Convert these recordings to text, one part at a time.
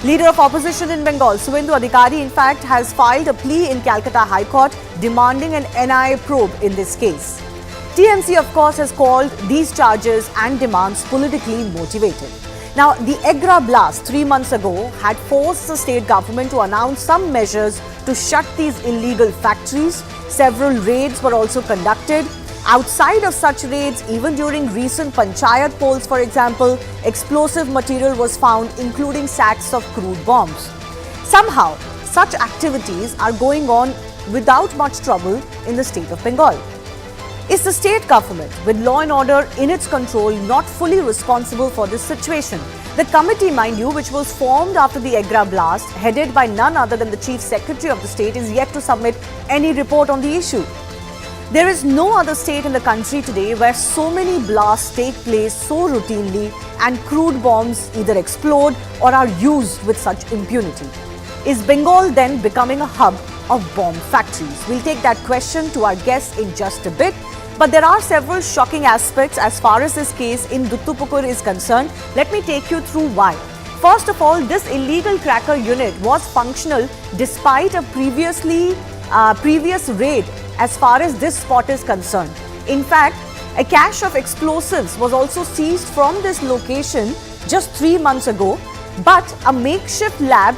Leader of opposition in Bengal, Suvendu Adhikari, in fact, has filed a plea in Calcutta High Court demanding an NIA probe in this case. TMC, of course, has called these charges and demands politically motivated. Now, the Agra blast 3 months ago had forced the state government to announce some measures to shut these illegal factories. Several raids were also conducted. Outside of such raids, even during recent panchayat polls, for example, explosive material was found, including sacks of crude bombs. Somehow, such activities are going on without much trouble in the state of Bengal. Is the state government, with law and order in its control, not fully responsible for this situation? The committee, mind you, which was formed after the Agra blast, headed by none other than the Chief Secretary of the state, is yet to submit any report on the issue. There is no other state in the country today where so many blasts take place so routinely and crude bombs either explode or are used with such impunity. Is Bengal then becoming a hub of bomb factories? We'll take that question to our guests in just a bit. But there are several shocking aspects as far as this case in Duttapukur is concerned. Let me take you through why. First of all, this illegal cracker unit was functional despite a previous raid as far as this spot is concerned. In fact, a cache of explosives was also seized from this location just 3 months ago, but a makeshift lab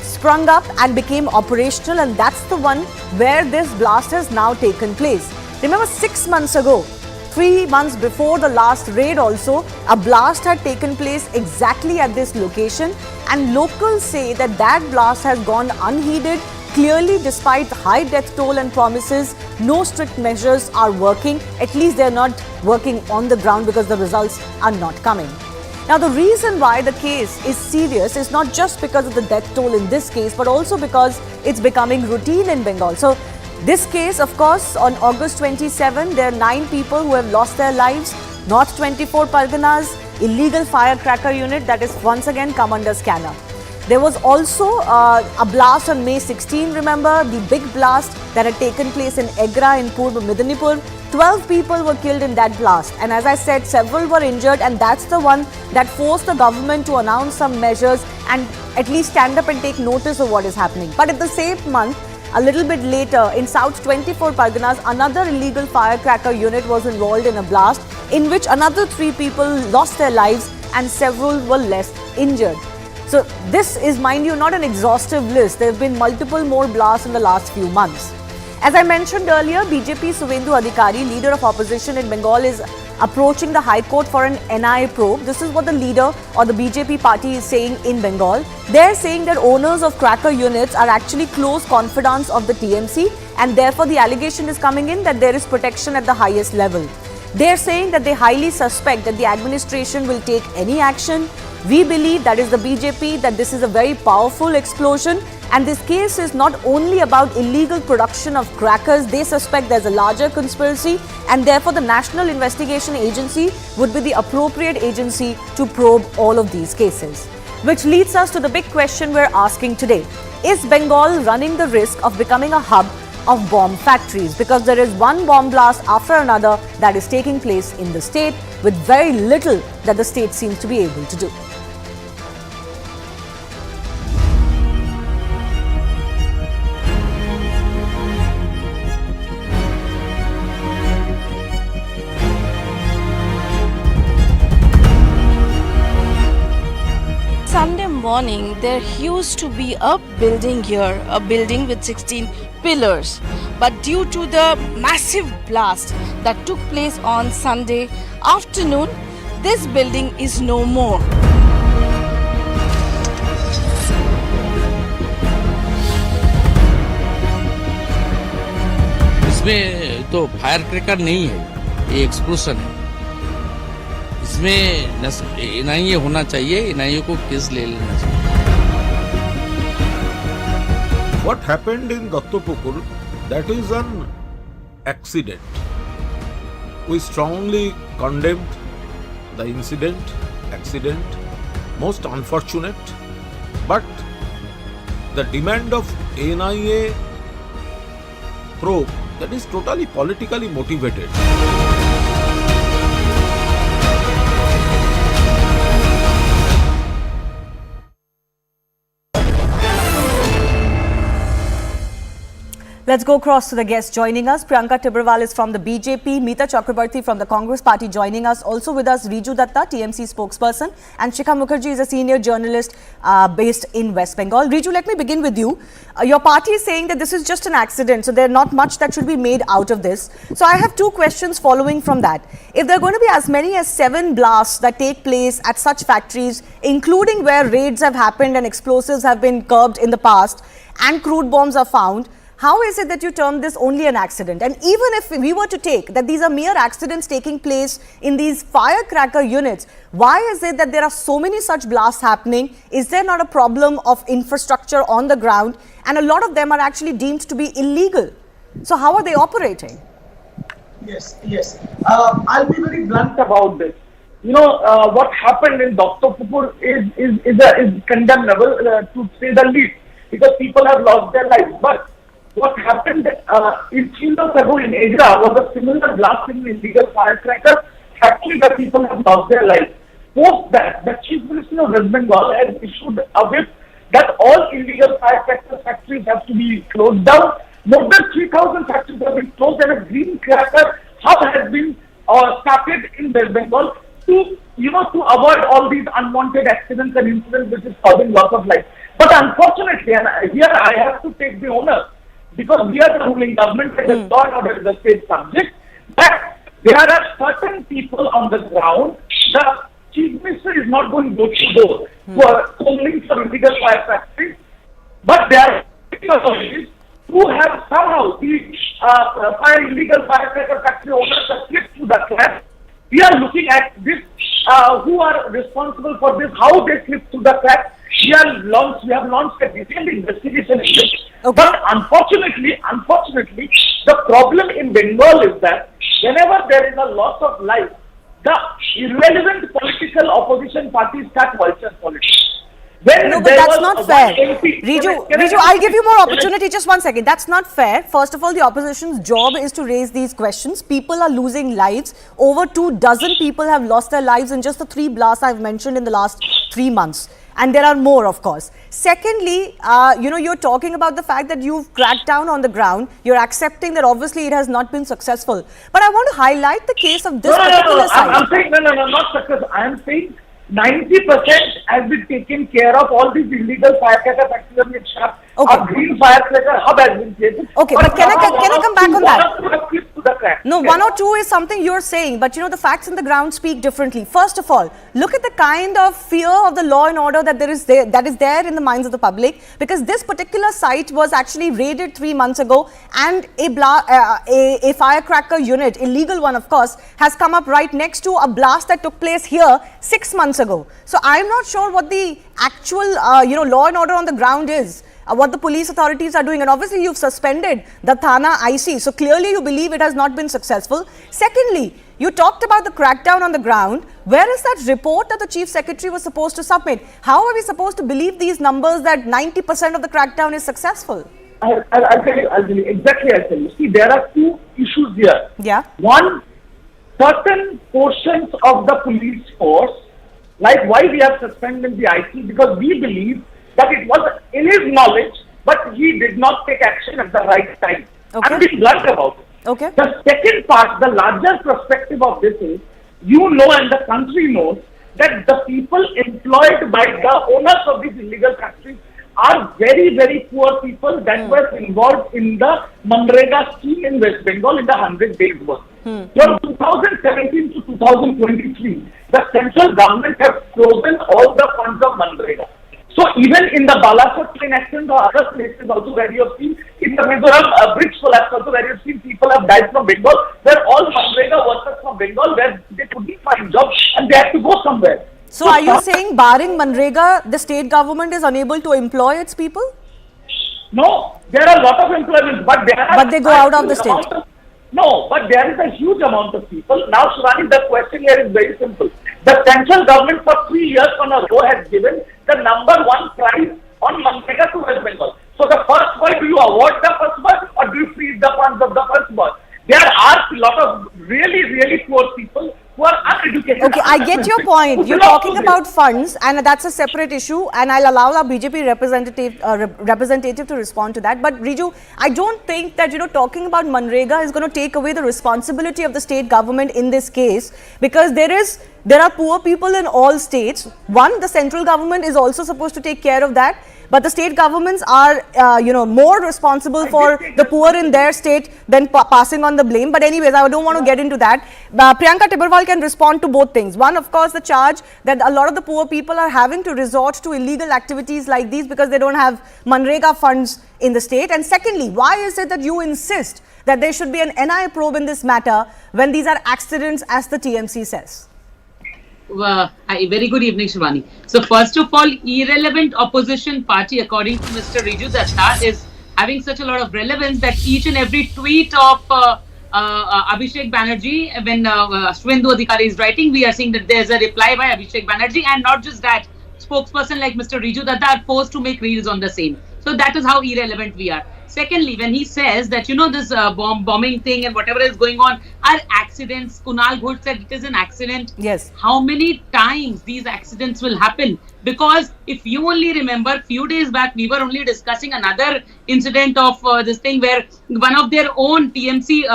sprung up and became operational, and that's the one where this blast has now taken place. Remember, 6 months ago, 3 months before the last raid also, a blast had taken place exactly at this location, and locals say that that blast has gone unheeded. Clearly, despite high death toll and promises, no strict measures are working. At least they are not working on the ground because the results are not coming. Now, the reason why the case is serious is not just because of the death toll in this case, but also because it's becoming routine in Bengal. So, this case, of course, on August 27, there are 9 people who have lost their lives. North 24 Parganas, illegal firecracker unit that is once again come under scanner. There was also a blast on May 16, remember, the big blast that had taken place in Agra in Purb Midnapur. 12 people were killed in that blast, and as I said, several were injured, and that's the one that forced the government to announce some measures and at least stand up and take notice of what is happening. But at the same month, a little bit later, in South 24 Parganas, another illegal firecracker unit was involved in a blast in which another 3 people lost their lives and several were less injured. So this is, mind you, not an exhaustive list. There have been multiple more blasts in the last few months. As I mentioned earlier, BJP Suvendu Adhikari, leader of opposition in Bengal, is approaching the High Court for an NIA probe. This is what the leader or the BJP party is saying in Bengal. They're saying that owners of cracker units are actually close confidants of the TMC, and therefore the allegation is coming in that there is protection at the highest level. They're saying that they highly suspect that the administration will take any action. We believe, that is the BJP, that this is a very powerful explosion, and this case is not only about illegal production of crackers. They suspect there's a larger conspiracy, and therefore the National Investigation Agency would be the appropriate agency to probe all of these cases. Which leads us to the big question we're asking today. Is Bengal running the risk of becoming a hub of bomb factories? Because there is one bomb blast after another that is taking place in the state with very little that the state seems to be able to do. Sunday morning, there used to be a building here, a building with 16 pillars. But due to the massive blast that took place on Sunday afternoon, this building is no more. इसमें तो fire cracker नहीं है, ये explosion है। इसमें NIA होना चाहिए, NIA को केस ले लेना चाहिए। What happened in Duttapukur, that is an accident. We strongly condemned the accident, most unfortunate, but the demand of NIA probe, that is totally politically motivated. Let's go across to the guests joining us. Priyanka Tibrewal is from the BJP, Meeta Chakrabarti from the Congress Party joining us. Also with us, Riju Datta, TMC spokesperson, and Shikha Mukherjee is a senior journalist based in West Bengal. Riju, let me begin with you. Your party is saying that this is just an accident, so there's not much that should be made out of this. So I have two questions following from that. If there are going to be as many as 7 blasts that take place at such factories, including where raids have happened and explosives have been curbed in the past and crude bombs are found, how is it that you term this only an accident? And even if we were to take that these are mere accidents taking place in these firecracker units, why is it that there are so many such blasts happening? Is there not a problem of infrastructure on the ground? And a lot of them are actually deemed to be illegal. So how are they operating? Yes. I'll be very blunt about this. What happened in Duttapukur is condemnable to say the least, because people have lost their lives. But what happened 18 months ago in Asia was a similar blast in illegal firecracker factory where people have lost their lives. Post that, the Chief Minister of West Bengal has issued a whip that all illegal firecracker factories have to be closed down. More than 3,000 factories have been closed, and a green cracker hub has been started in West Bengal to avoid all these unwanted accidents and incidents which is causing loss of life. But unfortunately, and here I have to take the honor, because we are the ruling government and the law and order is the state subject, that there are certain people on the ground. The Chief Minister is not going door to door who are calling for illegal fire factories, but there are authorities who have somehow the illegal firecracker factory owners have slipped through the cracks. We are looking at this, who are responsible for this, how they slipped through the cracks. We have launched a detailed investigation in this. Okay. But unfortunately, the problem in Bengal is that whenever there is a loss of life, the irrelevant political opposition parties start vulture politics. No, but that's not fair. Riju, I'll give you more opportunity. Just 1 second. That's not fair. First of all, the opposition's job is to raise these questions. People are losing lives. Over 24 people have lost their lives in just the 3 blasts I've mentioned in the last 3 months. And there are more, of course. Secondly, you're talking about the fact that you've cracked down on the ground. You're accepting that obviously it has not been successful. But I want to highlight the case of this particular site. I'm saying, not successful. I'm saying 90% has been taken care of. All these illegal firecracker factories have been shut. Okay. A green firecracker hub has been created. Okay, but can I come back on that? No, 1 or 2 is something you're saying, but the facts on the ground speak differently. First of all, look at the kind of fear of the law and order that is there in the minds of the public, because this particular site was actually raided 3 months ago, and a firecracker unit, illegal one of course, has come up right next to a blast that took place here 6 months ago. So I'm not sure what the actual law and order on the ground is. What the police authorities are doing, and obviously you've suspended the Thana IC, so clearly you believe it has not been successful. Secondly, you talked about the crackdown on the ground. Where is that report that the Chief Secretary was supposed to submit? How are we supposed to believe these numbers that 90% of the crackdown is successful? I'll tell you. Exactly, I'll tell you. See, there are 2 issues here. Yeah. One, certain portions of the police force, like why we have suspended the IC, because we believe that it was in his knowledge, but he did not take action at the right time. Okay. I'm being blunt about it. Okay. The second part, the larger perspective of this is, and the country knows, that the people employed by the owners of these illegal factories are very, very poor people that were involved in the Manrega scheme in West Bengal in the 100 days work. From 2017 to 2023, the central government has frozen all the funds of Manrega. So even in the Barasat train accident or other places also where you have seen, in the Mizoram bridge collapse also where you have seen people have died from Bengal, where all Manrega workers from Bengal, where they couldn't find jobs and they had to go somewhere. So are you saying barring Manrega, the state government is unable to employ its people? No, there are a lot of employment, but they go out of the state. No, but there is a huge amount of people. Now, Shivani, the question here is very simple. The central government for 3 years on a row has given the #1 prize on Manrega to West Bengal. So the first boy, do you award the first boy or do you freeze the funds of the first boy? There are a lot of really, really poor people who are uneducated. Okay, I get your point. You're talking about funds, and that's a separate issue, and I'll allow our BJP representative to respond to that. But Riju, I don't think that, talking about Manrega is going to take away the responsibility of the state government in this case, because there are poor people in all states. One, the central government is also supposed to take care of that. But the state governments are, more responsible for the poor in their state than passing on the blame. But anyways, I don't want to get into that. Priyanka Tibrewal can respond to both things. One, of course, the charge that a lot of the poor people are having to resort to illegal activities like these because they don't have Manrega funds in the state. And secondly, why is it that you insist that there should be an NIA probe in this matter when these are accidents, as the TMC says? Very good evening, Shivani. So first of all, irrelevant opposition party, according to Mr. Riju Datta, is having such a lot of relevance that each and every tweet of Abhishek Banerjee, when Shwendu Adhikari is writing, we are seeing that there's a reply by Abhishek Banerjee, and not just that, spokesperson like Mr. Riju Datta are forced to make reels on the same. So that is how irrelevant we are. Secondly, when he says that, this bombing thing and whatever is going on are accidents, Kunal Ghosh said it is an accident. Yes. How many times these accidents will happen? Because if you only remember, few days back, we were only discussing another incident of this thing where one of their own TMC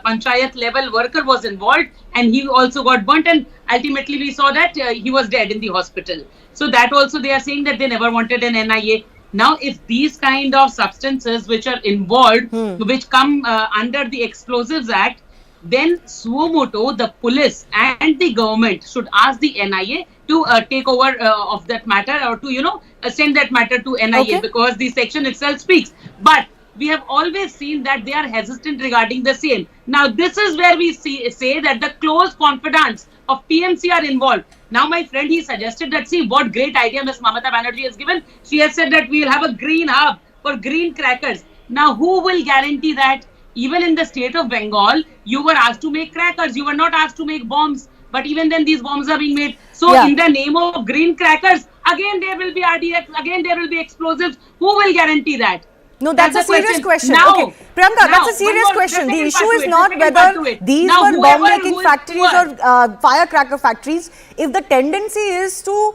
panchayat level worker was involved, and he also got burnt, and ultimately we saw that he was dead in the hospital. So that also they are saying that they never wanted an NIA. Now, if these kind of substances which are involved, which come under the Explosives Act, then suo moto, the police and the government should ask the NIA to take over of that matter, or to, send that matter to NIA, because the section itself speaks. But we have always seen that they are hesitant regarding the same. Now, this is where we say that the close confidants of TMC are involved. Now, my friend, he suggested that, see, what great idea Ms. Mamata Banerjee has given. She has said that we will have a green hub for green crackers. Now, who will guarantee that? Even in the state of Bengal, you were asked to make crackers. You were not asked to make bombs. But even then, these bombs are being made. So, in the name of green crackers, again, there will be RDX, again, there will be explosives. Who will guarantee that? No, that's a serious question. Okay, Priyanka, that's a serious question. The issue is not whether these were bomb-making factories or firecracker factories. If the tendency is to,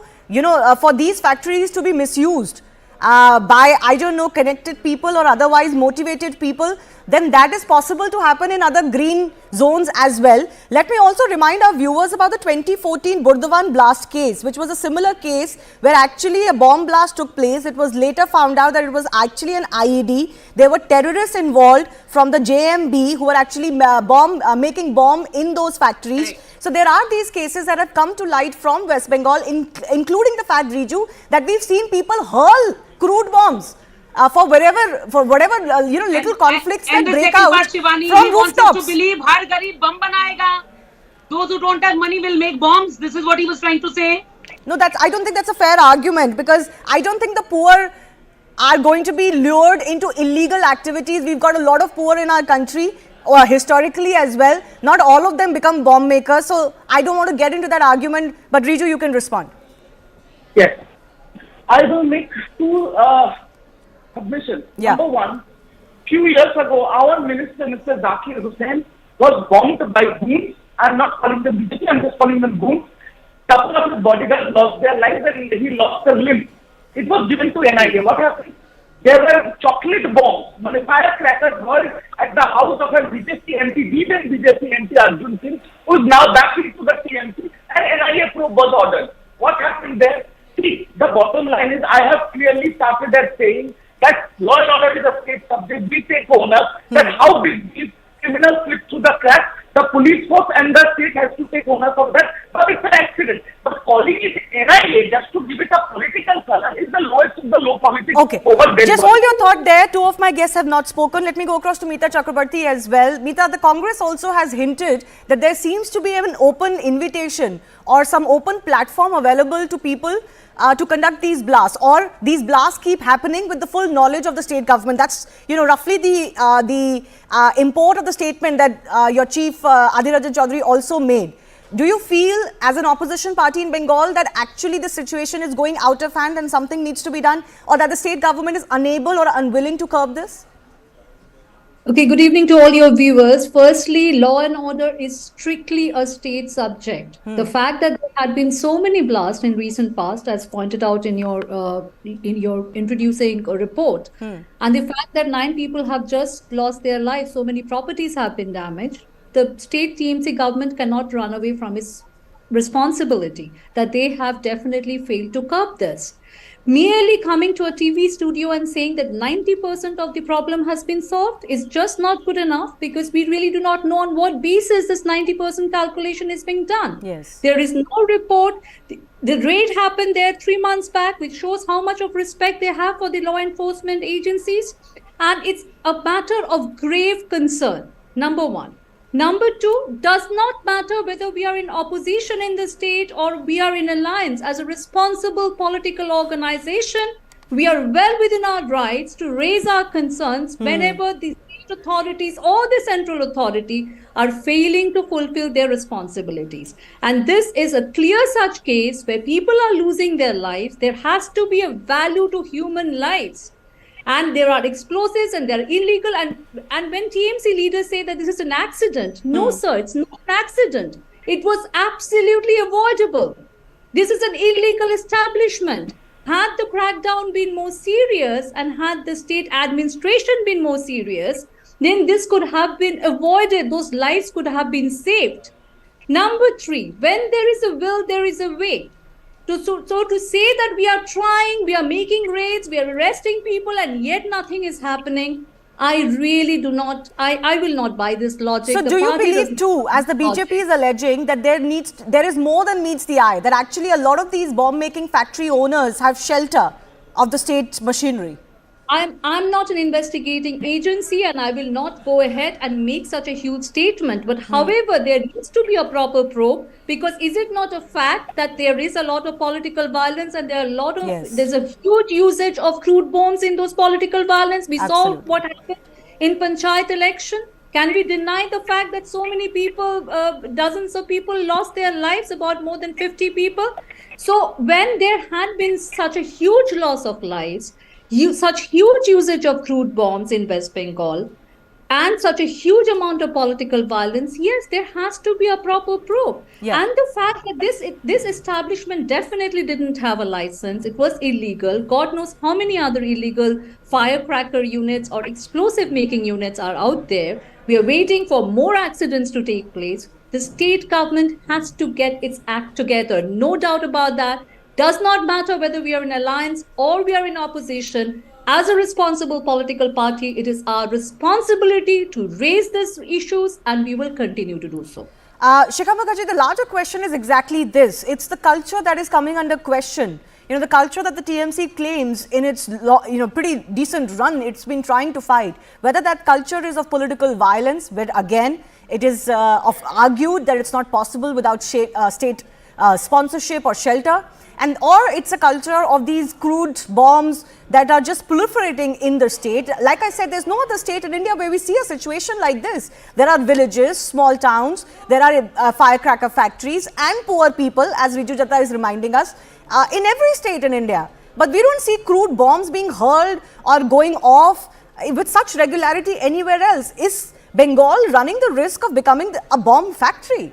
for these factories to be misused by, I don't know, connected people or otherwise motivated people, then that is possible to happen in other green zones as well. Let me also remind our viewers about the 2014 Burdavan blast case, which was a similar case where actually a bomb blast took place. It was later found out that it was actually an IED. There were terrorists involved from the JMB who were actually making bomb in those factories. So there are these cases that have come to light from West Bengal, including the fact, Riju, that we've seen people hurl crude bombs for whatever little conflicts that break out Shivani, from he rooftops. wants us to believe har garib bomb banayega. Those who don't have money will make bombs. This is what he was trying to say. No, I don't think that's a fair argument, because I don't think the poor are going to be lured into illegal activities. We've got a lot of poor in our country, or historically as well. Not all of them become bomb makers. So I don't want to get into that argument, but Riju, you can respond. Yes. I will make two submissions. Number one, few years ago, our minister, Mr. Zakir Hussain, was bombed by goons. I'm not calling them BJP, I'm just calling them goons. Couple of his bodyguards lost their lives and he lost a limb. It was given to NIA. What happened? There were chocolate bombs, firecrackers were at the house of a BJP MP, then BJP MP Arjun Singh, who is now back into the TMC, and NIA probe was ordered. What happened there? See, the bottom line is, I have clearly started at saying that law and order is a state subject. We take ownership that how big these criminals slip through the cracks. The police force and the state has to take ownership of that. But it's an accident. But calling it NIA just to give it a political color is the lowest of the low politics. Okay, just hold your thought there. Two of my guests have not spoken. Let me go across to Meeta Chakrabarti as well. Meeta, the Congress also has hinted that there seems to be an open invitation or some open platform available to people to conduct these blasts, or these blasts keep happening with the full knowledge of the state government. That's, roughly the import of the statement that your chief Adhir Ranjan Chaudhary also made. Do you feel, as an opposition party in Bengal, that actually the situation is going out of hand and something needs to be done, or that the state government is unable or unwilling to curb this? Okay, good evening to all your viewers. Firstly, law and order is strictly a state subject. The fact that there had been so many blasts in recent past, as pointed out in your introducing report, and the fact that 9 people have just lost their lives, so many properties have been damaged, the state TMC government cannot run away from its responsibility that they have definitely failed to curb this. Merely coming to a TV studio and saying that 90% of the problem has been solved is just not good enough, because we really do not know on what basis this 90% calculation is being done. Yes. There is no report. The raid happened there 3 months back, which shows how much of respect they have for the law enforcement agencies. And it's a matter of grave concern, number one. Number two, does not matter whether we are in opposition in the state or we are in alliance. As a responsible political organization, we are well within our rights to raise our concerns whenever the state authorities or the central authority are failing to fulfill their responsibilities. And this is a clear such case where people are losing their lives. There has to be a value to human lives. And there are explosives and they're illegal. And when TMC leaders say that this is an accident, no, sir, it's not an accident. It was absolutely avoidable. This is an illegal establishment. Had the crackdown been more serious and had the state administration been more serious, then this could have been avoided. Those lives could have been saved. Number three, when there is a will, there is a way. So to say that we are trying, we are making raids, we are arresting people, and yet nothing is happening, I really do not, I will not buy this logic. So do you believe too, as the BJP is alleging, that there is more than meets the eye, that actually a lot of these bomb-making factory owners have shelter of the state machinery? I'm not an investigating agency, and I will not go ahead and make such a huge statement. But however, there needs to be a proper probe, because is it not a fact that there is a lot of political violence and there are a lot of there's a huge usage of crude bombs in those political violence? We saw what happened in Panchayat election. Can we deny the fact that so many people, dozens of people lost their lives, about more than 50 people? So when there had been such a huge loss of lives, such huge usage of crude bombs in West Bengal, and such a huge amount of political violence, yes, there has to be a proper probe. And the fact that this establishment definitely didn't have a license, it was illegal. God knows how many other illegal firecracker units or explosive making units are out there. We are waiting for more accidents to take place. The state government has to get its act together, no doubt about that. Does not matter whether we are in alliance or we are in opposition. As a responsible political party, it is our responsibility to raise these issues, and we will continue to do so. Shikha Mukherjee, the larger question is exactly this. It's the culture that is coming under question. You know, the culture that the TMC claims in its pretty decent run, it's been trying to fight. Whether that culture is of political violence, but again, it is argued that it's not possible without state sponsorship or shelter. Or it's a culture of these crude bombs that are just proliferating in the state. Like I said, there's no other state in India where we see a situation like this. There are villages, small towns, there are firecracker factories and poor people, as Riju Jatta is reminding us, in every state in India. But we don't see crude bombs being hurled or going off with such regularity anywhere else. Is Bengal running the risk of becoming a bomb factory?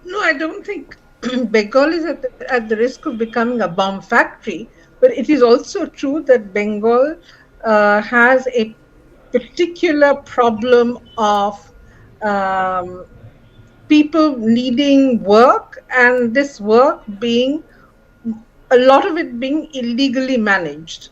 No, I don't think Bengal is at the risk of becoming a bomb factory, but it is also true that Bengal has a particular problem of people needing work, and this work being, a lot of it being illegally managed.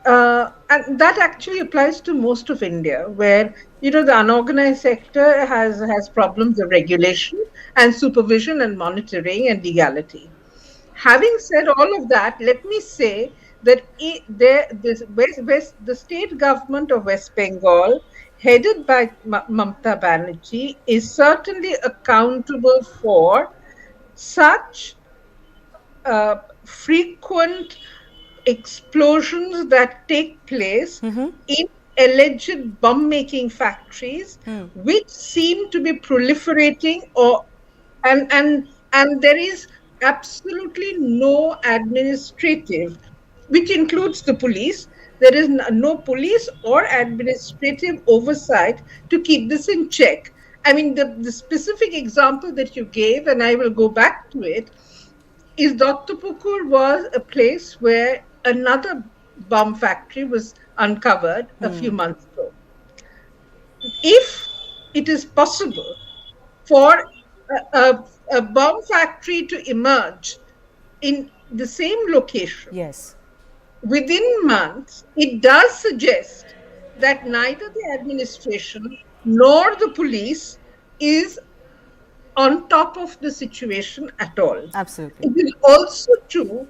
And that actually applies to most of India, where the unorganized sector has problems of regulation and supervision and monitoring and legality. Having said all of that, let me say that the state government of West Bengal, headed by Mamata Banerjee, is certainly accountable for such frequent explosions that take place in alleged bomb-making factories, which seem to be proliferating, and there is absolutely no administrative which includes the police. There is no police or administrative oversight to keep this in check. I mean, the specific example that you gave, and I will go back to it, is Duttapukur was a place where another bomb factory was uncovered a few months ago. If it is possible for a bomb factory to emerge in the same location, Yes. within months, it does suggest that neither the administration nor the police is on top of the situation at all. Absolutely. It is also true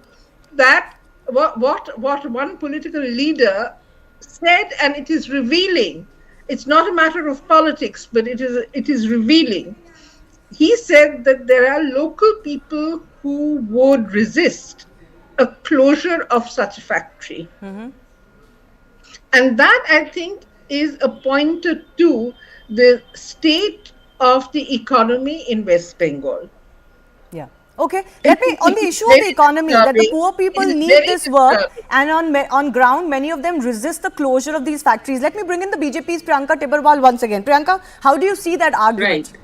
that what one political leader said, and it is revealing, it's not a matter of politics, but it is revealing. He said that there are local people who would resist a closure of such a factory. And that, I think, is a pointer to the state of the economy in West Bengal. Yeah. Okay. Let me, on the issue of the economy, that the poor people need this work, and on ground, many of them resist the closure of these factories. Let me bring in the BJP's Priyanka Tibberwal once again. Priyanka, how do you see that argument? Right.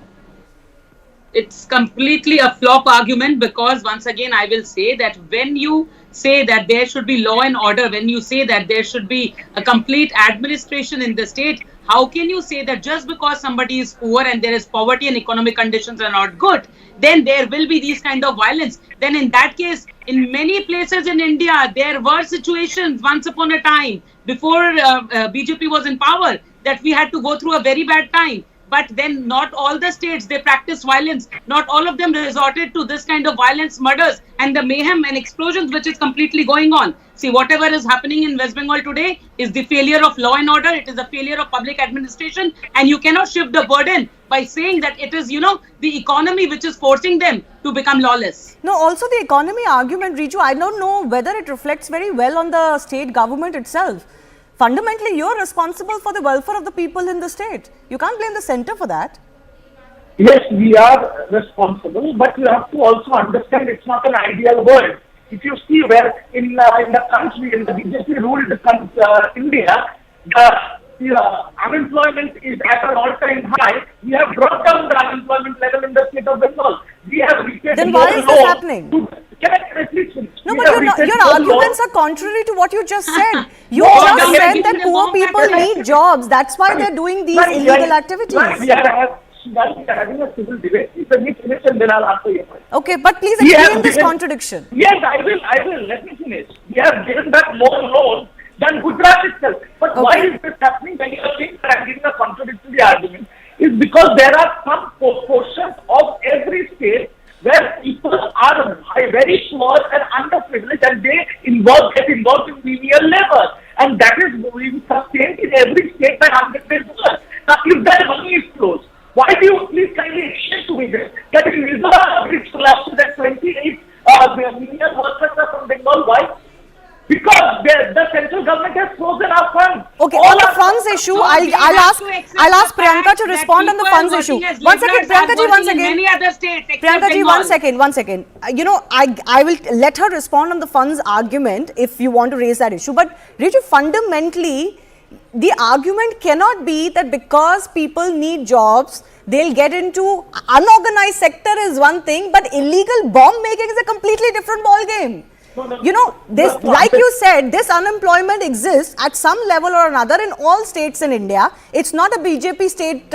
It's completely a flop argument, because once again I will say that when you say that there should be law and order, when you say that there should be a complete administration in the state, how can you say that just because somebody is poor and there is poverty and economic conditions are not good, then there will be these kind of violence? Then in that case, in many places in India, there were situations once upon a time before BJP was in power that we had to go through a very bad time. But then not all the states, they practice violence. Not all of them resorted to this kind of violence, murders and the mayhem and explosions which is completely going on. See, whatever is happening in West Bengal today is the failure of law and order. It is a failure of public administration. And you cannot shift the burden by saying that it is, the economy which is forcing them to become lawless. No, also the economy argument, Riju, I don't know whether it reflects very well on the state government itself. Fundamentally, you're responsible for the welfare of the people in the state. You can't blame the center for that. Yes, we are responsible, but you have to also understand it's not an ideal world. If you see where in the country, in the BJP ruled India, the unemployment is at an all-time high. We have brought down the unemployment level in the state of Bengal. We have Then why is this happening? No, but your arguments are contrary to what you just said. You just said that poor people need jobs. That's why they're doing these illegal activities. We are having a civil debate. Let me finish and then I'll answer your question. Okay, but please explain this contradiction. Yes, I will. Let me finish. We have given back more loans than Gujarat itself. But why is this happening? When you are saying that I'm giving a contradictory argument, is because there are some portions of every state where people are very poor and underprivileged, and they get involved in menial labor, and that is being sustained in every state by 100 days work. Now, if that money is closed, why do you please kindly explain to me this? That in Mizoram, it collapsed that 28 menial workers are from Bengal. Why? Because the central government has frozen our funds. Okay, on the funds issue, I'll ask Priyanka to respond on the funds issue. One second, Priyanka ji, once again. Priyanka ji, one second. I will let her respond on the funds argument if you want to raise that issue. But Riju, fundamentally, the argument cannot be that because people need jobs, they'll get into unorganized sector is one thing, but illegal bomb making is a completely different ball game. This, like you said, this unemployment exists at some level or another in all states in India. It's not a BJP state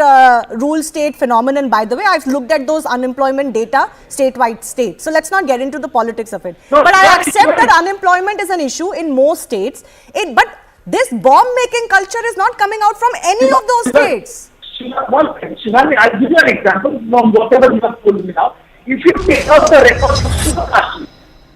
rule state phenomenon, by the way. I've looked at those unemployment data statewide states. So let's not get into the politics of it. But I accept that unemployment is an issue in most states. But this bomb-making culture is not coming out from any of those states. Shivani, I'll give you an example from whatever you have told me now. If you take out the records of Shivakashi,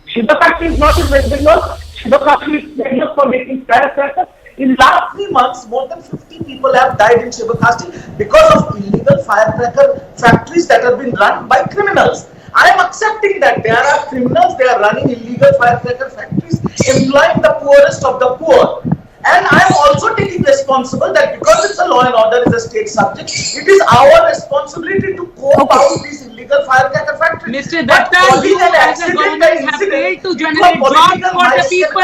Shivakashi is not in West Bengal. Shivakashi is famous for making firecrackers. In last 3 months, more than 50 people have died in Shivakashi because of illegal firecracker factories that have been run by criminals. I am accepting that there are criminals, they are running illegal firecracker factories, employing the poorest of the poor. And I am also taking responsible that because it's a law and order is a state subject, it is our responsibility to cope out these illegal illegal firecracker factory. Mr. But Datta, calling you an as a accident government an have incident failed to into a generate jobs political for the mindset. people.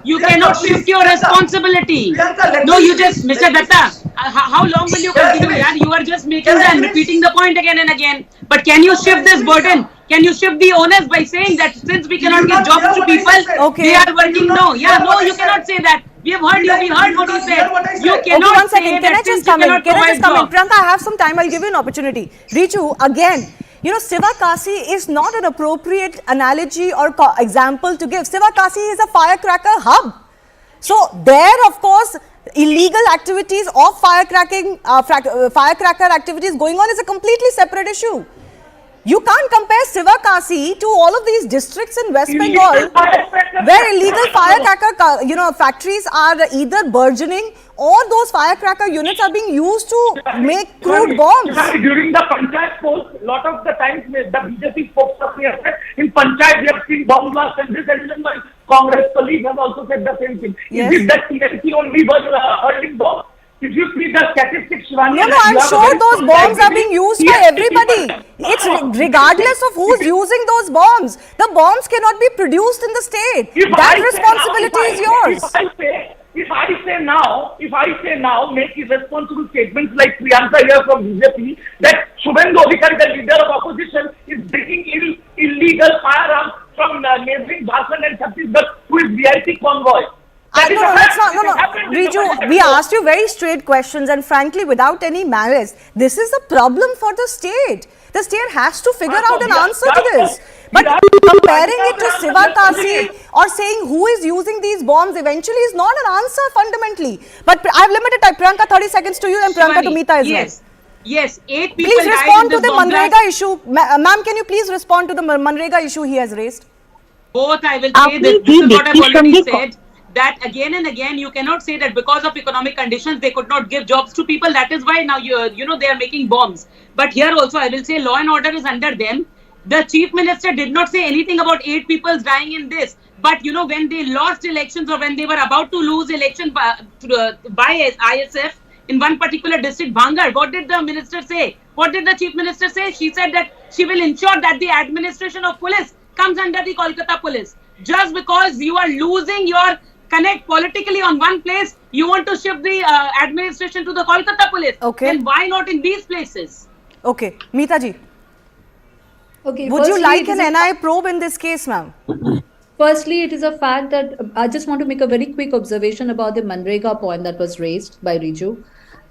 You Priyanka, cannot please, shift your Priyanka. responsibility. Priyanka, let No, me you finish. just, Let Mr. me Datta, finish. how long will you Can I continue? finish? Yeah, you are just making Can I and finish? repeating the point again and again. But can you shift this burden? Can you shift the onus by saying that since we Did cannot you give not jobs hear to what I people, just said? Okay. they are Did working? you not No, hear yeah, no, what I you cannot said? say that. We have heard Did you. I- We did heard you what you not hear said. what I You said? cannot Okay, one say second. Can that I just since you come in? cannot Can I just provide come in? jobs. Priyanka, I have some time. I'll give you an opportunity. Richu, again, you know, Sivakasi is not an appropriate analogy or example to give. Sivakasi is a firecracker hub. So there, of course, illegal activities of firecracker activities going on is a completely separate issue. You can't compare Sivakasi to all of these districts in West Bengal where illegal firecracker, factories are either burgeoning or those firecracker units are being used to make crude bombs. During the Panchayat polls, lot of the times the BJP spokesperson has said in Panchayat we have seen bomb blasts and this, and even my Congress colleague has also said the same thing. Yes. Is it that TMC only was hurling bombs? If you see the statistics, Shivani, No, I'm sure those bombs are being used by everybody. It's regardless of who's using those bombs. The bombs cannot be produced in the state. That responsibility is yours. If I say now, make irresponsible statements like Priyanka here from BJP that Shubhendu Adhikari, the leader of opposition, is bringing illegal firearms from neighboring Jharkhand and Chhattisgarh to his VIP convoy. Riju, we asked you very straight questions, and frankly, without any malice, this is a problem for the state. The state has to figure out an answer to this. But comparing it to Sivakasi or saying who is using these bombs eventually is not an answer fundamentally. But I have limited time. Priyanka, 30 seconds to you, and Priyanka to Meeta as well. Yes, 8 people Please died respond in to this the bomb Manrega blast. issue. Ma'am, can you please respond to the Manrega issue he has raised? Both, I will say that this is what I've already said, that again and again you cannot say that because of economic conditions they could not give jobs to people. That is why now they are making bombs. But here also I will say law and order is under them. The chief minister did not say anything about 8 people dying in this. But when they lost elections or when they were about to lose election by ISF in one particular district, Bhangar, what did the minister say? What did the chief minister say? She said that she will ensure that the administration of police comes under the Kolkata police. Just because you are losing your connect politically on one place, you want to shift the administration to the Kolkata police. Okay. Then why not in these places? Okay. Meeta ji, Okay, would you firstly, like it is an NI probe in this case, ma'am? Firstly, it is a fact that I just want to make a very quick observation about the Manrega point that was raised by Riju.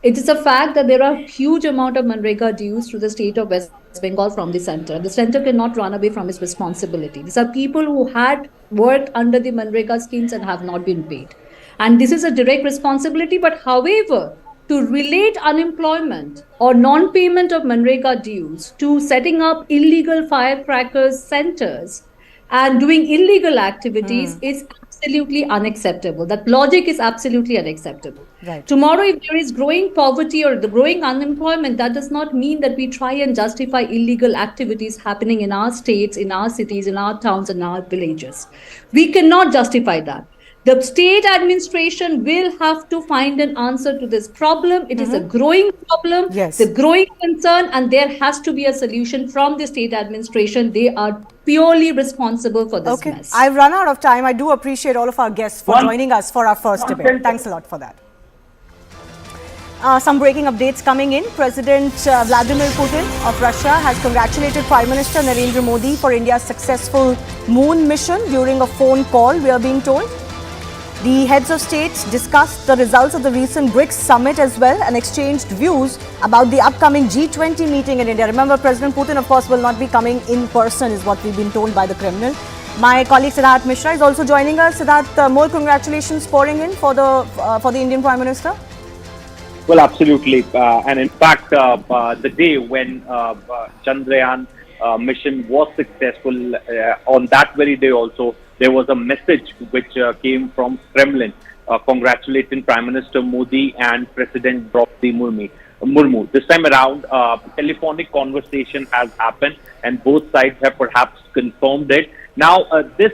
It is a fact that there are huge amount of Manrega dues to the state of West Bengal from the center. The center cannot run away from its responsibility. These are people who had worked under the Manrega schemes and have not been paid. And this is a direct responsibility. But however, to relate unemployment or non-payment of Manrega dues to setting up illegal firecrackers centers and doing illegal activities is absolutely unacceptable. That logic is absolutely unacceptable. Right. Tomorrow, if there is growing poverty or the growing unemployment, that does not mean that we try and justify illegal activities happening in our states, in our cities, in our towns, and our villages. We cannot justify that. The state administration will have to find an answer to this problem. It is a growing problem, Yes. the growing concern, and there has to be a solution from the state administration. They are purely responsible for this Okay. mess. I've run out of time. I do appreciate all of our guests for joining us for our first debate. Thanks a lot for that. Some breaking updates coming in. President Vladimir Putin of Russia has congratulated Prime Minister Narendra Modi for India's successful moon mission during a phone call, we are being told. The heads of states discussed the results of the recent BRICS summit as well and exchanged views about the upcoming G20 meeting in India. Remember, President Putin, of course, will not be coming in person, is what we've been told by the Kremlin. My colleague Siddharth Mishra is also joining us. Siddharth, more congratulations pouring in for the Indian Prime Minister. Well, absolutely. And in fact, the day when Chandrayaan mission was successful, on that very day also, there was a message which came from Kremlin congratulating Prime Minister Modi and President Draupadi Murmu. This time around, telephonic conversation has happened and both sides have perhaps confirmed it. Now, this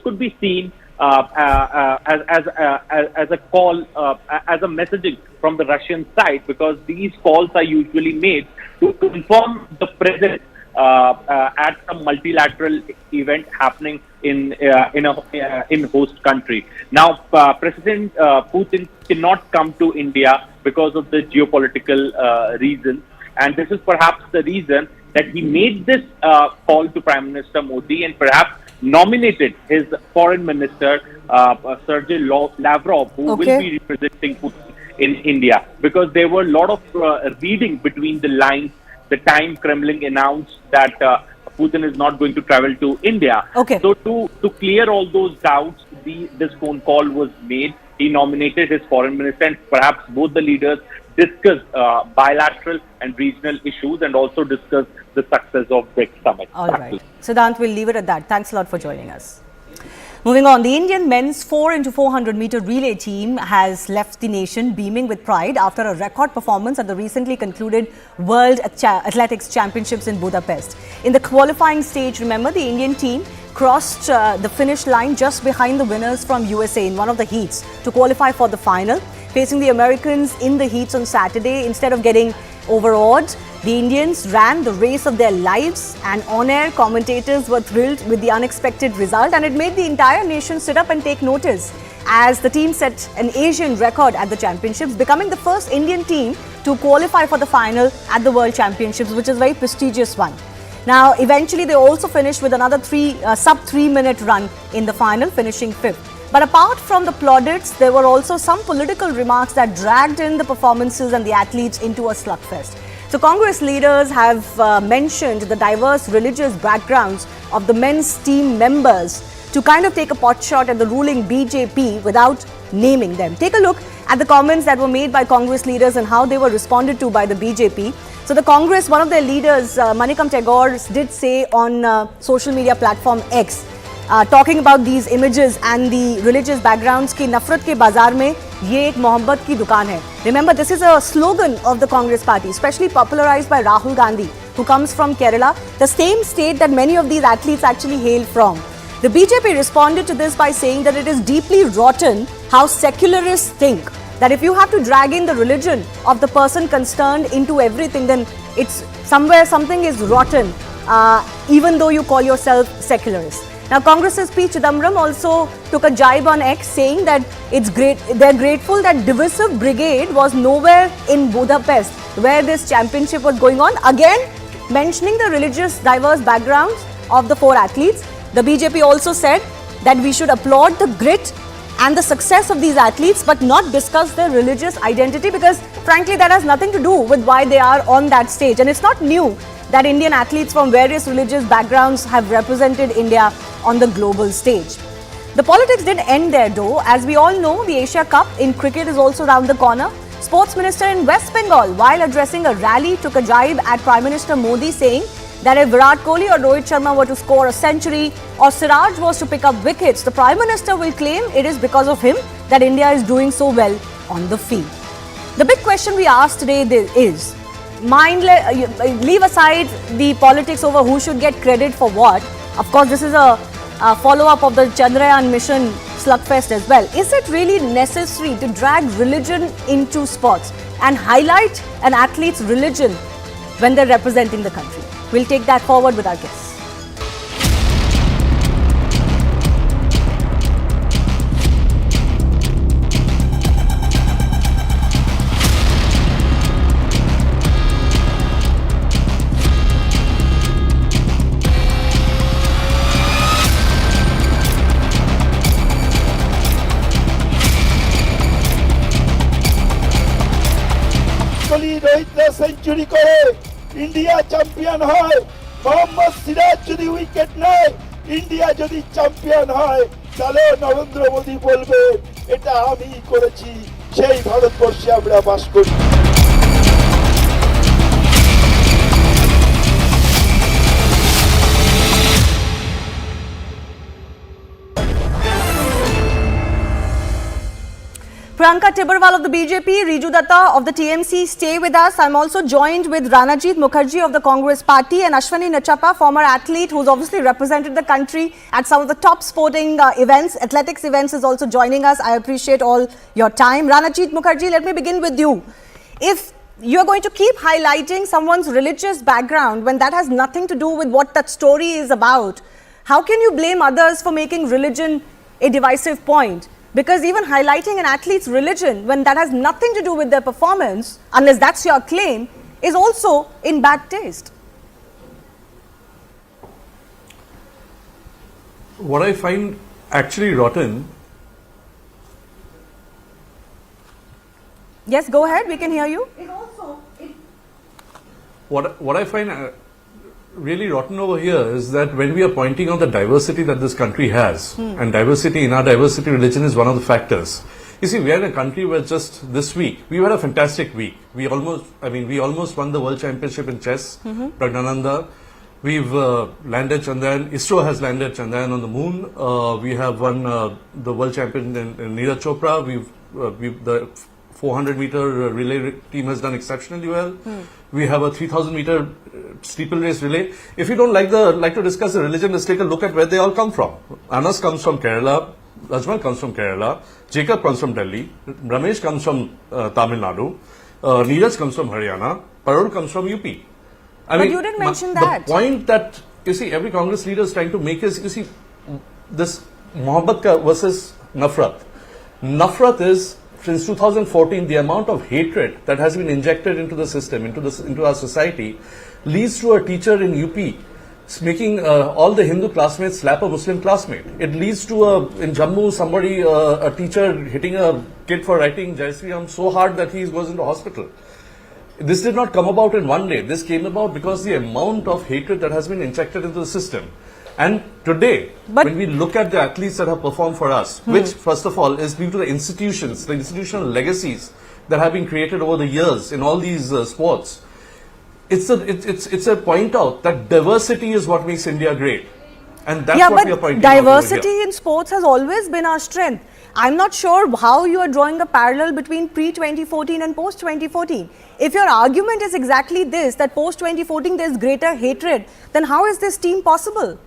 could be seen as a call, as a messaging from the Russian side, because these calls are usually made to confirm the presence at some multilateral event happening in host country. Now, President Putin cannot come to India because of the geopolitical reasons, and this is perhaps the reason that he made this call to Prime Minister Modi and perhaps nominated his foreign minister Sergei Lavrov, who will be representing Putin in India, because there were a lot of reading between the lines the time Kremlin announced that Putin is not going to travel to India. So to clear all those doubts, this phone call was made. He nominated his foreign minister, and perhaps both the leaders discussed bilateral and regional issues and also discussed the success of BRICS summit. All right. Siddhant, we'll leave it at that. Thanks a lot for joining us. Moving on, the Indian men's 4x400 meter relay team has left the nation beaming with pride after a record performance at the recently concluded World Athletics Championships in Budapest. In the qualifying stage, remember, the Indian team crossed the finish line just behind the winners from USA in one of the heats to qualify for the final. Facing the Americans in the heats on Saturday, instead of getting overawed, the Indians ran the race of their lives, and on-air commentators were thrilled with the unexpected result, and it made the entire nation sit up and take notice as the team set an Asian record at the championships, becoming the first Indian team to qualify for the final at the World Championships, which is a very prestigious one. Now, eventually they also finished with another sub 3 minute run in the final, finishing 5th. But apart from the plaudits, there were also some political remarks that dragged in the performances and the athletes into a slugfest. So Congress leaders have mentioned the diverse religious backgrounds of the men's team members to kind of take a pot shot at the ruling BJP without naming them. Take a look at the comments that were made by Congress leaders and how they were responded to by the BJP. So the Congress, one of their leaders, Manikam Tagore, did say on social media platform X, talking about these images and the religious backgrounds, ki nafrat ke bazaar mein ye ek mohabbat ki dukaan hai. Remember, this is a slogan of the Congress party, especially popularized by Rahul Gandhi, who comes from Kerala, the same state that many of these athletes actually hail from. The BJP responded to this by saying that it is deeply rotten how secularists think that if you have to drag in the religion of the person concerned into everything, then it's somewhere something is rotten, even though you call yourself secularist. Now, Congress's P. Chidambaram also took a jibe on X, saying that they're grateful that divisive brigade was nowhere in Budapest, where this championship was going on. Again, mentioning the religious diverse backgrounds of the 4 athletes. The BJP also said that we should applaud the grit and the success of these athletes, but not discuss their religious identity, because frankly that has nothing to do with why they are on that stage. And it's not new that Indian athletes from various religious backgrounds have represented India on the global stage. The politics didn't end there though. As we all know, the Asia Cup in cricket is also around the corner. Sports Minister in West Bengal, while addressing a rally, took a jibe at Prime Minister Modi, saying that if Virat Kohli or Rohit Sharma were to score a century or Siraj was to pick up wickets, the Prime Minister will claim it is because of him that India is doing so well on the field. The big question we asked today is, leave aside the politics over who should get credit for what. Of course, this is a follow-up of the Chandrayaan mission slugfest as well. Is it really necessary to drag religion into sports and highlight an athlete's religion when they're representing the country? We'll take that forward with our guests. Century করে India champion হয়, মোহাম্মদ সিরাজ যদি wicket নেয়, India যদি champion হয়, তাহলে নরেন্দ্র মোদী বলবে এটা আমি করেছি, সেই ভারতবর্ষে আমরা বাস করি। Priyanka Tibrewal of the BJP, Riju Datta of the TMC stay with us. I'm also joined with Ranajit Mukherjee of the Congress Party and Ashwani Nachappa, former athlete who's obviously represented the country at some of the top sporting events. Athletics events is also joining us. I appreciate all your time. Ranajit Mukherjee, let me begin with you. If you're going to keep highlighting someone's religious background when that has nothing to do with what that story is about. How can you blame others for making religion a divisive point? Because even highlighting an athlete's religion when that has nothing to do with their performance, unless that's your claim, is also in bad taste. What I find actually rotten. Yes, go ahead, we can hear you. What I find really rotten over here is that when we are pointing out the diversity that this country has, and diversity in our diversity, religion is one of the factors. You see, we are in a country where just this week, we had a fantastic week. We almost won the World Championship in chess, Pragnananda. We've landed Chandrayaan, ISRO has landed Chandrayaan on the moon. We have won the World Champion in Neeraj Chopra. The 400-meter relay team has done exceptionally well. We have a 3,000-meter steeplechase relay. If you don't like to discuss the religion, let's take a look at where they all come from. Anas comes from Kerala. Ajmal comes from Kerala. Jacob comes from Delhi. Ramesh comes from Tamil Nadu. Neeraj comes from Haryana. Parul comes from UP. But you didn't mention that. The point that, you see, every Congress leader is trying to make is, you see, this Mohabbat versus Nafrat. Nafrat is, since 2014, the amount of hatred that has been injected into the system, into our society, leads to a teacher in UP making all the Hindu classmates slap a Muslim classmate. It leads to in Jammu, a teacher hitting a kid for writing Jai Sri Ram so hard that he goes into hospital. This did not come about in one day. This came about because the amount of hatred that has been injected into the system. And today, when we look at the athletes that have performed for us, which first of all is due to the institutions, the institutional legacies that have been created over the years in all these sports, it's a point out that diversity is what makes India great. And that's what we are pointing out over here. Diversity in sports has always been our strength. I'm not sure how you are drawing a parallel between pre-2014 and post-2014. If your argument is exactly this, that post-2014 there's greater hatred, then how is this team possible?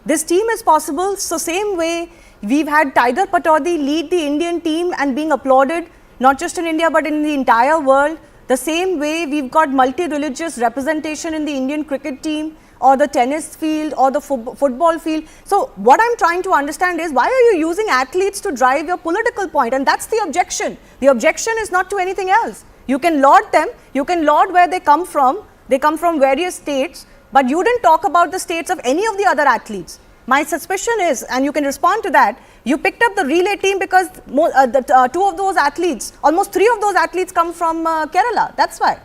This team is possible, so same way we've had Tiger Pataudi lead the Indian team and being applauded, not just in India but in the entire world. The same way we've got multi-religious representation in the Indian cricket team, or the tennis field, or the football field. So what I'm trying to understand is, why are you using athletes to drive your political point? And that's the objection. The objection is not to anything else. You can laud them, you can laud where they come from various states, but you didn't talk about the states of any of the other athletes. My suspicion is, and you can respond to that, you picked up the relay team because two of those athletes, almost three of those athletes come from Kerala. That's why.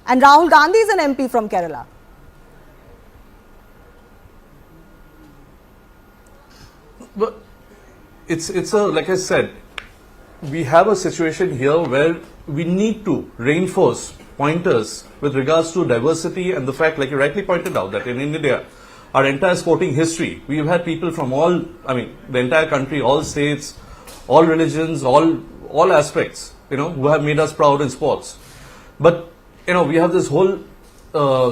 And Rahul Gandhi is an MP from Kerala. But it's like I said, we have a situation here where we need to reinforce pointers with regards to diversity and the fact, like you rightly pointed out, that in India, our entire sporting history, we've had people from the entire country, all states, all religions, all aspects, who have made us proud in sports. But we have this whole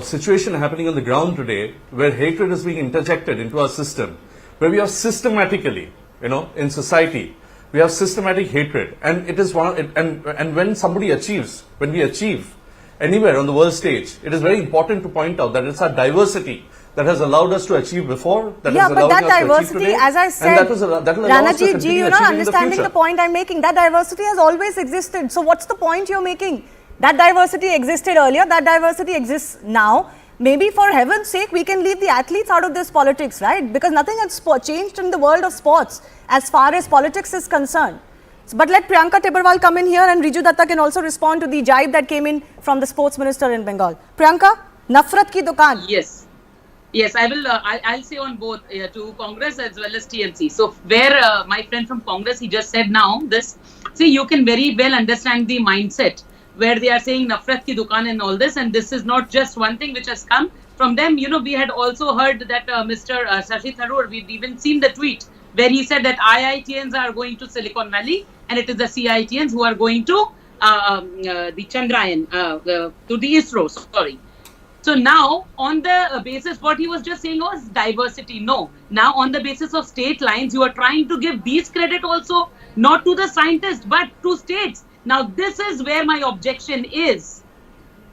situation happening on the ground today where hatred is being interjected into our system, where we are systematically, in society, we have systematic hatred. And it is and when we achieve anywhere on the world stage, it is very important to point out that it's our diversity that has allowed us to achieve before, that is allowing that us to diversity, achieve today, as I said, that will allow us to Ranaji ji, continue you're not achieving in the understanding future. the point I'm making. That diversity has always existed. So what's the point you're making? That diversity existed earlier, that diversity exists now. Maybe for heaven's sake, we can leave the athletes out of this politics, right? Because nothing has changed in the world of sports as far as politics is concerned. But let Priyanka Tibrewal come in here, and Riju Datta can also respond to the jibe that came in from the sports minister in Bengal. Priyanka, Nafrat ki dukaan. Yes, I will. I'll say on both to Congress as well as TMC. So where my friend from Congress, he just said now this. See, you can very well understand the mindset where they are saying Nafrat ki dukaan and all this, and this is not just one thing which has come from them. We had also heard that Mr. Shashi Tharoor, we've even seen the tweet where he said that IITians are going to Silicon Valley and it is the CITians who are going to the Chandrayaan, to the ISRO, sorry. So now, on the basis, what he was just saying was diversity. No. Now, on the basis of state lines, you are trying to give these credit also, not to the scientists, but to states. Now, this is where my objection is.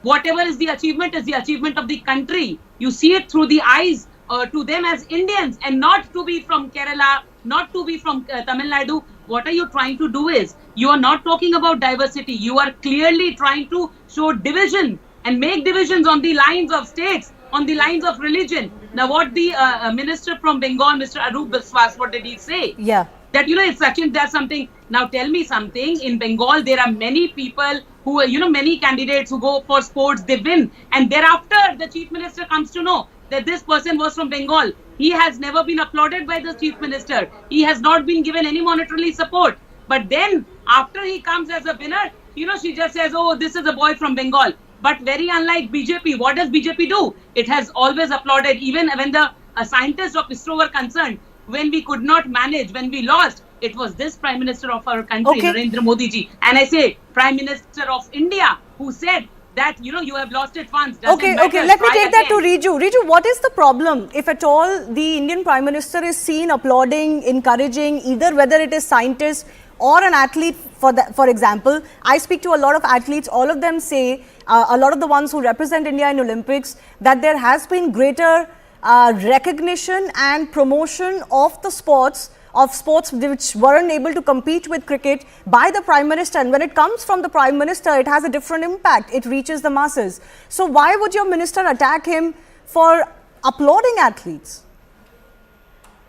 Whatever is the achievement of the country. You see it through the eyes to them as Indians, and not to be from Kerala, not to be from Tamil Nadu. What are you trying to do is, you are not talking about diversity. You are clearly trying to show division and make divisions on the lines of states, on the lines of religion. Now, what the minister from Bengal, Mr. Arup Biswas, what did he say? Yeah. That, if Sachin does something, now tell me something, in Bengal, there are many people who, many candidates who go for sports, they win. And thereafter, the chief minister comes to know that this person was from Bengal. He has never been applauded by the chief minister. He has not been given any monetary support. But then, after he comes as a winner, she just says, oh, this is a boy from Bengal. But very unlike BJP, what does BJP do? It has always applauded, even when the scientists of ISRO were concerned. When we could not manage, when we lost, it was this Prime Minister of our country, Narendra Modi ji. And I say, Prime Minister of India, who said that, you have lost it once. Okay, let me take that to Riju. Riju, what is the problem, if at all, the Indian Prime Minister is seen applauding, encouraging, either whether it is scientists or an athlete, for example? I speak to a lot of athletes, all of them say, a lot of the ones who represent India in Olympics, that there has been greater recognition and promotion of the sports which weren't able to compete with cricket by the Prime Minister. And when it comes from the Prime Minister, it has a different impact. It reaches the masses. So why would your minister attack him for applauding athletes?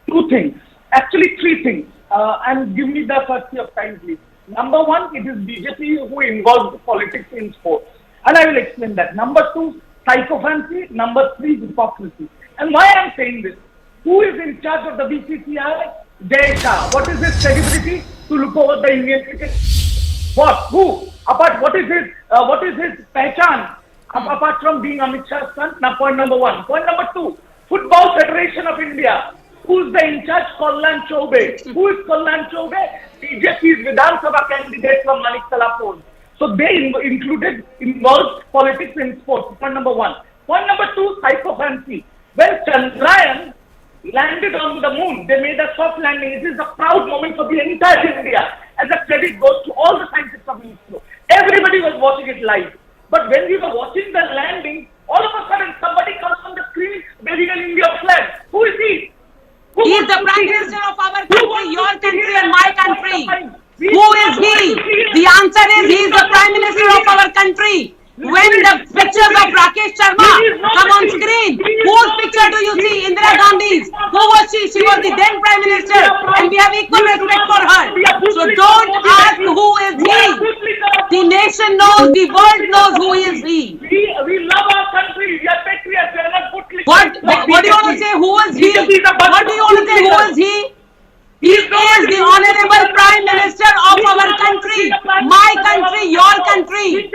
Two things, actually three things, and give me the courtesy of time, please. Number one, it is BJP who involves politics in sports, and I will explain that. Number two, psychophancy. Number three, hypocrisy. And why I am saying this? Who is in charge of the BCCI? Jay Shah. What is his credibility to look over the Indian cricket? What? Who? What is his pehchan? Apart from being Amit Shah's son? Now, point number one. Point number two, Football Federation of India. Who is the in charge? Kalyan Choube. Who is Kalyan Choube? BJP's Vidhan Sabha candidate from Maniktalapur. So they involved politics in sports. Point number one. Point number two, psychophancy. When Chandrayaan landed on the moon, they made a soft landing. It is a proud moment for the entire India. And the credit goes to all the scientists of ISRO. Everybody was watching it live. But when we were watching the landing, all of a sudden somebody comes on the screen waving an India flag. Who is he? He is the Prime Minister of our country, your country and my country. Who is he? The answer is, he is the Prime Minister of our country. When the pictures of Rakesh Sharma come on screen, whose picture do you see? Indira Gandhi's. Who was she? She was the then Prime Minister, and we have equal respect for her. So don't ask who is he. The nation knows, the world knows who is he. We love our country. We are patriots. We are not bootlickers. What do you want to say? Who is he? What do you want to say? Who is he? He is the Honorable Prime Minister of our country, my country, your country.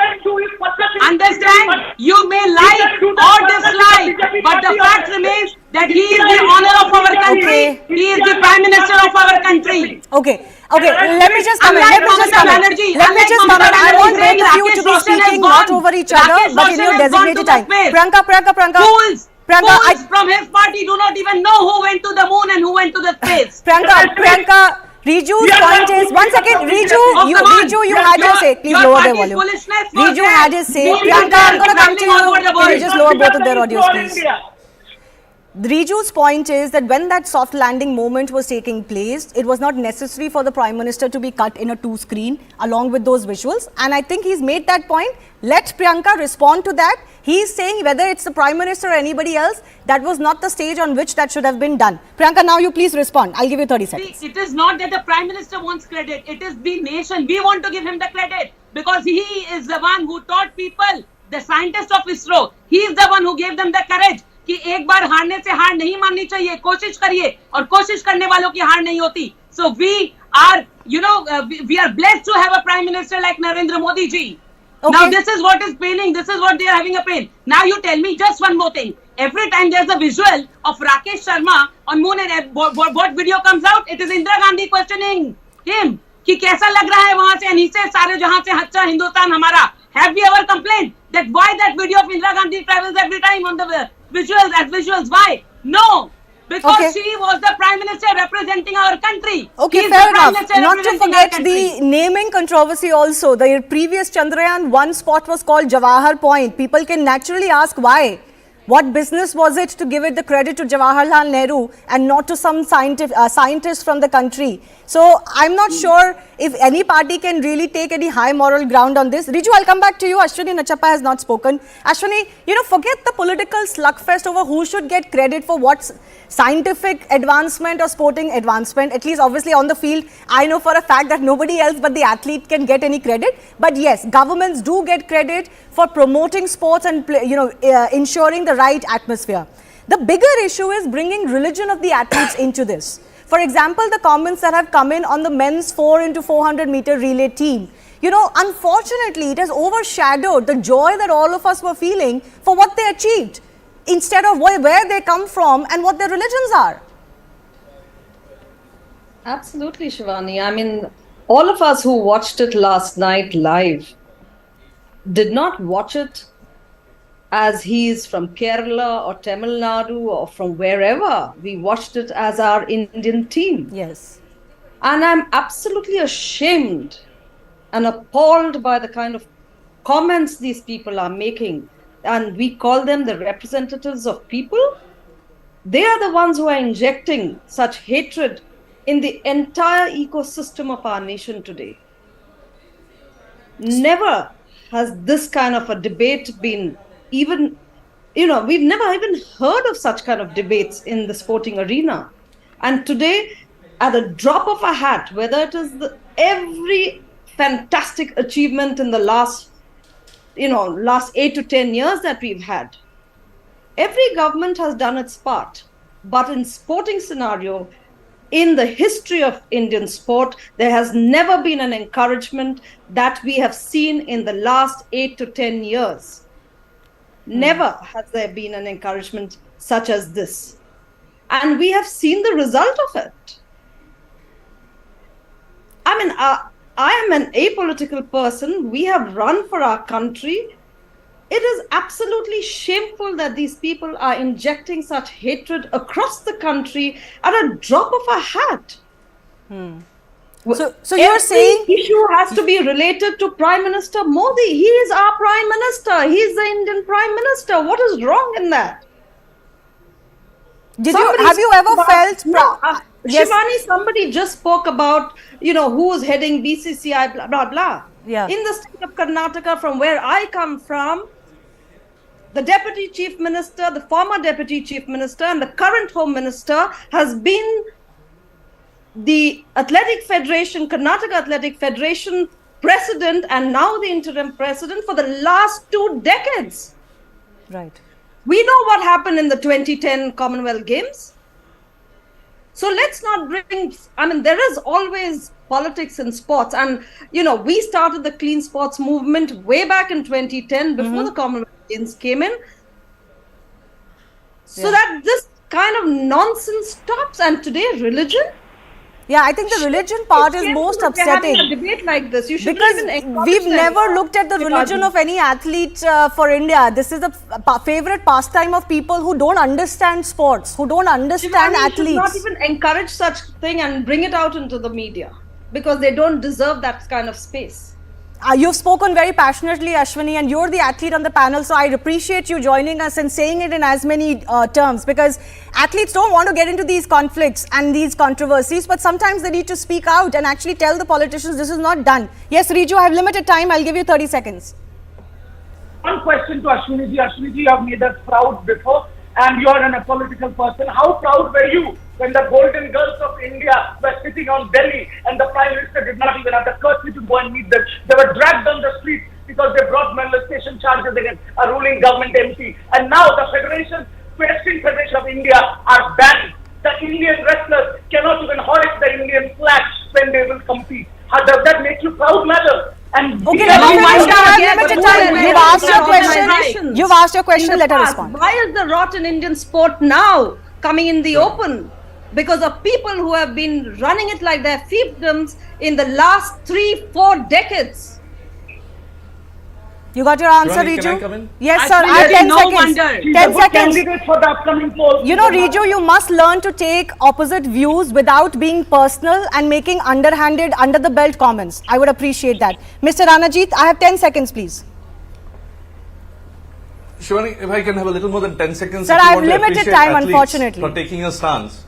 Understand? You may like or dislike, but the fact remains that he is the honor of our country. He is the Prime Minister of our country. Okay, let me just come in. I want both of you to be speaking not over each other, but in your designated time. Priyanka. Fools from his party do not even know who went to the moon and who went to the space. Priyanka, Riju's point is, one second, Riju, you had your say. Please lower their volume. Riju had his say. Priyanka, I'm going to come to you. Can you just lower both of their audios, please? Riju's point is that when that soft landing moment was taking place, it was not necessary for the Prime Minister to be cut in a two-screen along with those visuals. And I think he's made that point. Let Priyanka respond to that. He's saying whether it's the Prime Minister or anybody else, that was not the stage on which that should have been done. Priyanka, now you please respond. I'll give you 30 seconds. See, it is not that the Prime Minister wants credit. It is the nation. We want to give him the credit because he is the one who taught people, the scientists of ISRO. He is the one who gave them the courage. कि एक बार हारने से हार नहीं माननी चाहिए, कोशिश करिए और कोशिश करने वालों की हार नहीं होती. So we are, we are blessed to have a Prime Minister like Narendra Modi ji. Okay. Now this is what is paining. This is what they are having a pain. Now you tell me just one more thing. Every time there's a visual of Rakesh Sharma on moon and what video comes out, it is Indira Gandhi questioning him कि कैसा लग रहा है वहां से and he says सारे जहां से अच्छा हिंदुस्तान हमारा. Have we ever complained that why that video of Indira Gandhi travels every time on the visuals? Why? No. because Okay. she was the Prime Minister representing our country. Okay, She is fair the Prime enough. Minister Not to representing our forget country. the naming controversy also. The previous Chandrayaan 1 spot was called Jawahar Point. People can naturally ask why. What business was it to give it the credit to Jawaharlal Nehru and not to some scientist from the country? So I'm not sure if any party can really take any high moral ground on this. Riju, I'll come back to you. Ashwini Nachappa has not spoken. Ashwini, forget the political slugfest over who should get credit for what's scientific advancement or sporting advancement. At least obviously on the field, I know for a fact that nobody else but the athlete can get any credit. But yes, governments do get credit for promoting sports and ensuring the right atmosphere. The bigger issue is bringing religion of the athletes into this. For example, the comments that have come in on the men's 4x400 meter relay team. Unfortunately, it has overshadowed the joy that all of us were feeling for what they achieved, instead of where they come from and what their religions are. Absolutely, Shivani. I mean, all of us who watched it last night live did not watch it as he's from Kerala or Tamil Nadu or from wherever. We watched it as our Indian team. Yes. And I'm absolutely ashamed and appalled by the kind of comments these people are making. And we call them the representatives of people. They are the ones who are injecting such hatred in the entire ecosystem of our nation today. Never has this kind of a debate been even, we've never even heard of such kind of debates in the sporting arena. And today, at a drop of a hat, whether it is every fantastic achievement in the last 8 to 10 years that we've had, every government has done its part. But in sporting scenario, in the history of Indian sport, there has never been an encouragement that we have seen in the last 8 to 10 years. Never has there been an encouragement such as this. And we have seen the result of it. I mean, I am an apolitical person. We have run for our country. It is absolutely shameful that these people are injecting such hatred across the country at a drop of a hat. So you're saying the issue has to be related to Prime Minister Modi. He is our Prime Minister. He is the Indian Prime Minister. What is wrong in that? Have you ever felt yes. Shivani, somebody just spoke about, who is heading BCCI, blah, blah, blah. Yeah. In the state of Karnataka, from where I come from, the Deputy Chief Minister, the former Deputy Chief Minister, and the current Home Minister has been the Athletic Federation, Karnataka Athletic Federation President, and now the interim President for the last 2 decades. Right. We know what happened in the 2010 Commonwealth Games. So let's not there is always politics in sports. And, we started the clean sports movement way back in 2010 before the Commonwealth Games came in. So that this kind of nonsense stops. And today, religion? Yeah, I think the religion part is most upsetting. Having a debate like this, you should because we've never looked at the religion of any athlete for India. This is a favorite pastime of people who don't understand sports, who don't understand athletes. Should not even encourage such thing and bring it out into the media because they don't deserve that kind of space. You've spoken very passionately, Ashwini, and you're the athlete on the panel, so I appreciate you joining us and saying it in as many terms, because athletes don't want to get into these conflicts and these controversies, but sometimes they need to speak out and actually tell the politicians this is not done. Yes, Riju, I have limited time. I'll give you 30 seconds. One question to Ashwini ji. Ashwini ji, you have made us proud before, and you are a political person. How proud were you when the Golden Girls of India were sitting on Delhi and the Prime Minister did not even have the courtesy to go and meet them? They were dragged on the street because they brought molestation charges against a ruling government MP. And now the Wrestling Federation of India are banned. The Indian wrestlers cannot even hoist the Indian flag when they will compete. How does that make you proud, madam? And okay, you've asked your question. You've asked your question. Let her respond. Why is the rot in Indian sport now coming in the open? Because of people who have been running it like their fiefdoms in the last 3-4 decades. You got your answer, Shivani, Riju? can I come in? Yes, sir. I have 10 no seconds. wonder. She's 10 a good seconds. candidate for the upcoming poll. You know, Riju, you must learn to take opposite views without being personal and making underhanded, under the belt comments. I would appreciate that. Mr. Ranajit, I have 10 seconds, please. Shivani, if I can have a little more than 10 seconds. Sir, if you I have want to limited appreciate time, athletes unfortunately. For taking a stance.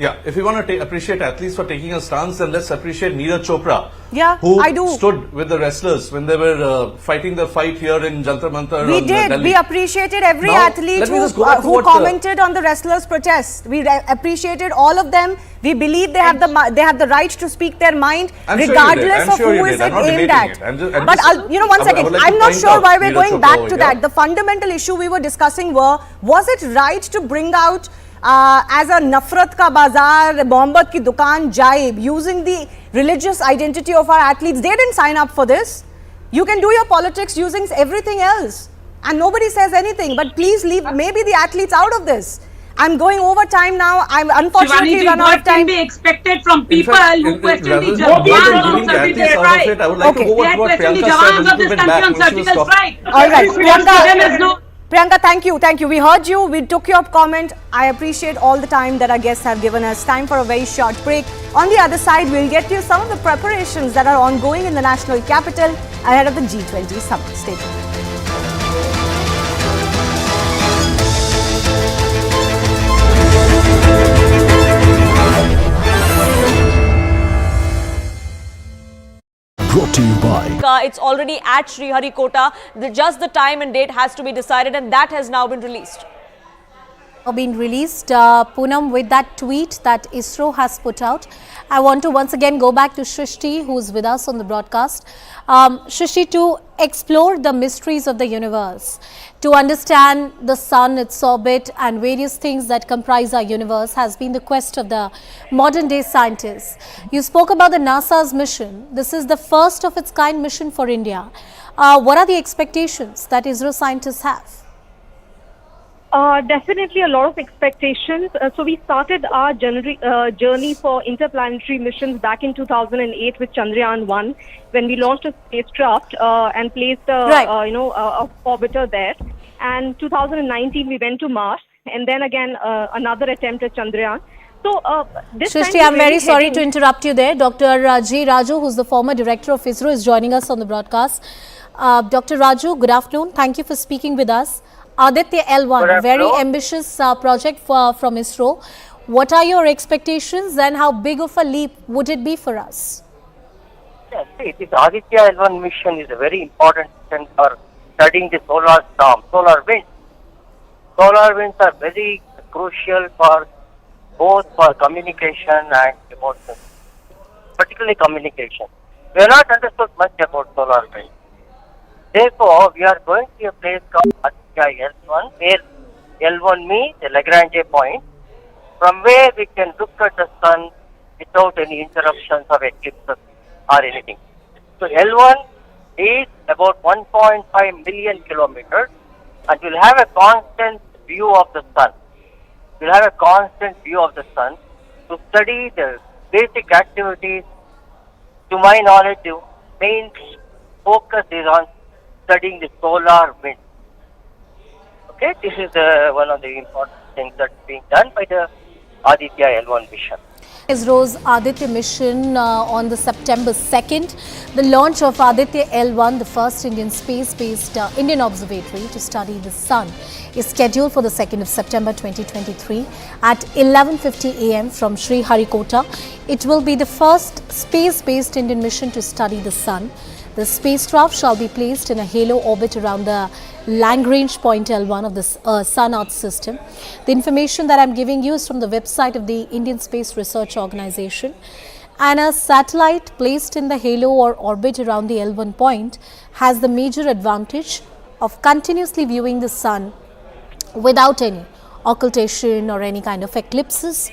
Yeah, if you want to appreciate athletes for taking a stance, then let's appreciate Neeraj Chopra. Yeah, who I do. stood with the wrestlers when they were fighting the fight here in Jantar Mantar. We on, did. Delhi. We appreciated every Now, athlete let me just go back to who what, commented on the wrestlers' protest. We appreciated all of them. We believe they have the right to speak their mind, I'm sure you did. regardless I'm of sure you who did. is I'm it not aimed debating at. it. I'm just- But one I second. would like I'm to not point sure out why we're Neeraj going Chopra back over to here. that. The fundamental issue we were discussing was it right to bring out as a nafrat ka bazaar, mohammed ki dukaan jaib, using the religious identity of our athletes? They didn't sign up for this. You can do your politics using everything else and nobody says anything, but please leave maybe the athletes out of this. I'm going over time now. I'm unfortunately Shivani, run out what of can time. be expected from In people fact, who question rather the than jawans giving of the athletes surgical out of it, strike? I would like to go They with had what questioned the Priyanka said jawans a of little this bit country back on when she was surgical talking. strike. All right, There is no. Priyanka, thank you. We heard you. We took your comment. I appreciate all the time that our guests have given us. Time for a very short break. On the other side, we'll get to you some of the preparations that are ongoing in the national capital ahead of the G20 summit. Stay tuned. Brought to you by. It's already at Sriharikota. Just the time and date has to be decided, and that has now been released. Been released, Poonam, with that tweet that ISRO has put out. I want to once again go back to Shrishti, who's with us on the broadcast. Shrishti, to explore the mysteries of the universe, to understand the sun, its orbit, and various things that comprise our universe has been the quest of the modern day scientists. You spoke about the NASA's mission. This is the first of its kind mission for India. What are the expectations that ISRO scientists have? Definitely a lot of expectations. So we started our journey for interplanetary missions back in 2008 with Chandrayaan-1, when we launched a spacecraft and placed a orbiter there. And 2019 we went to Mars, and then again another attempt at Chandrayaan. So this Shrishti, I'm very sorry to interrupt you there. Dr. G. Raju, who's the former director of ISRO, is joining us on the broadcast. Dr. Raju, good afternoon. Thank you for speaking with us. Aditya L1, a very ambitious project from ISRO. What are your expectations and how big of a leap would it be for us? Yes, see, this Aditya L1 mission is a very important mission for studying the solar storm, solar winds. Solar winds are very crucial for both for communication and emotion, particularly communication. We have not understood much about solar winds. Therefore, we are going to a place called Aditya L1, where L1 means the Lagrange point, from where we can look at the sun without any interruptions of eclipses or anything. So L1 is about 1.5 million kilometers, and we'll have a constant view of the sun. We'll have a constant view of the sun to study the basic activities. To my knowledge, the main focus is on studying the solar wind. Okay, this is one of the important things that's being done by the Aditya L1 mission. ISRO's Aditya mission on the September 2nd. The launch of Aditya L1, the first Indian space-based Indian observatory to study the sun, is scheduled for the 2nd of September 2023 at 11:50 a.m. from Sriharikota. It will be the first space-based Indian mission to study the sun. The spacecraft shall be placed in a halo orbit around the Lagrange point L1 of the Sun-Earth system. The information that I'm giving you is from the website of the Indian Space Research Organization. And a satellite placed in the halo or orbit around the L1 point has the major advantage of continuously viewing the sun without any occultation or any kind of eclipses.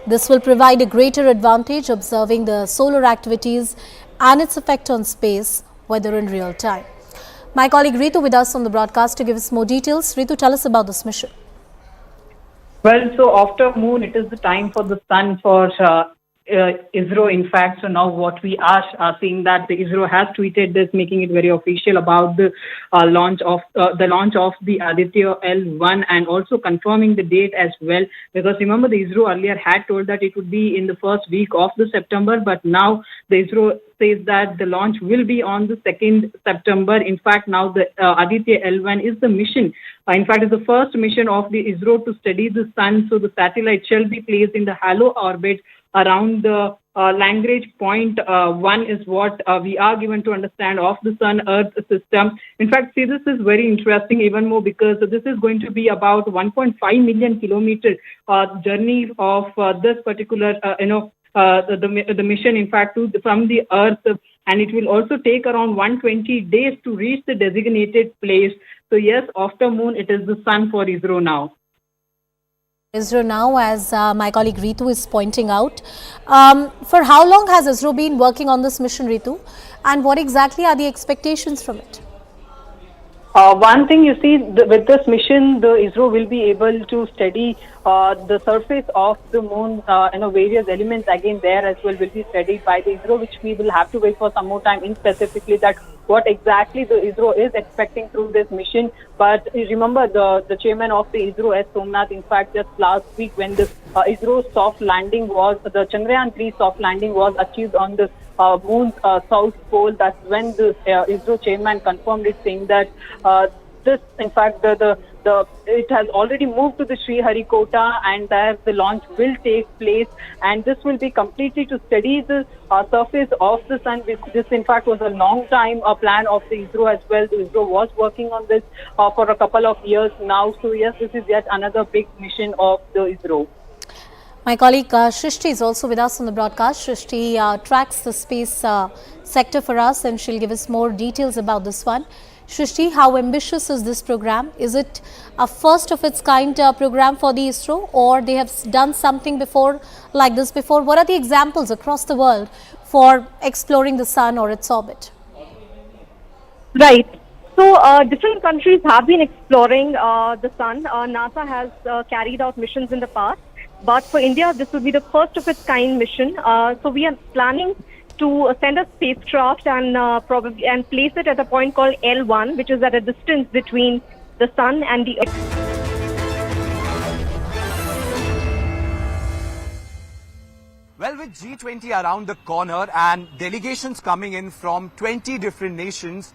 This will provide a greater advantage observing the solar activities and its effect on space, whether in real time. My colleague Ritu with us on the broadcast to give us more details. Ritu, tell us about this mission. Well, so after moon, it is the time for the sun for ISRO, in fact, so now what we are seeing that the ISRO has tweeted this, making it very official about the launch of the Aditya L1, and also confirming the date as well. Because remember, the ISRO earlier had told that it would be in the first week of the September, but now the ISRO says that the launch will be on the 2nd September. In fact, now the Aditya L1 is the mission. In fact, it's the first mission of the ISRO to study the sun. So the satellite shall be placed in the halo orbit around the Lagrange point 1 is what we are given to understand of the Sun-Earth system. In fact, see, this is very interesting even more because this is going to be about 1.5 million kilometer journey of this particular, the mission, in fact, from the Earth. And it will also take around 120 days to reach the designated place. So yes, after moon, it is the sun for ISRO now. ISRO now, as my colleague Ritu is pointing out. For how long has ISRO been working on this mission, Ritu? And what exactly are the expectations from it? One thing you see, with this mission, the ISRO will be able to study the surface of the moon, various elements again there as well will be studied by the ISRO, which we will have to wait for some more time in specifically that what exactly the ISRO is expecting through this mission. But remember, the chairman of the ISRO, S. Somnath, in fact, just last week when the ISRO soft landing was, the Chandrayaan-3 soft landing was achieved on the moon's south pole, that's when the ISRO chairman confirmed it, saying that this, in fact, it has already moved to the Sriharikota, and there the launch will take place, and this will be completely to study the surface of the sun. This, in fact, was a long time plan of the ISRO as well. The ISRO was working on this for a couple of years now. So yes, this is yet another big mission of the ISRO. My colleague Shrishti is also with us on the broadcast. Shrishti tracks the space sector for us, and she'll give us more details about this one. Shrishti, how ambitious is this program? Is it a first of its kind program for the ISRO, or they have done something before like this before? What are the examples across the world for exploring the sun or its orbit? Right. So different countries have been exploring the sun. NASA has carried out missions in the past. But for India, this will be the first of its kind mission. So we are planning to send a spacecraft and place it at a point called L1, which is at a distance between the sun and the Earth. Well, with G20 around the corner and delegations coming in from 20 different nations,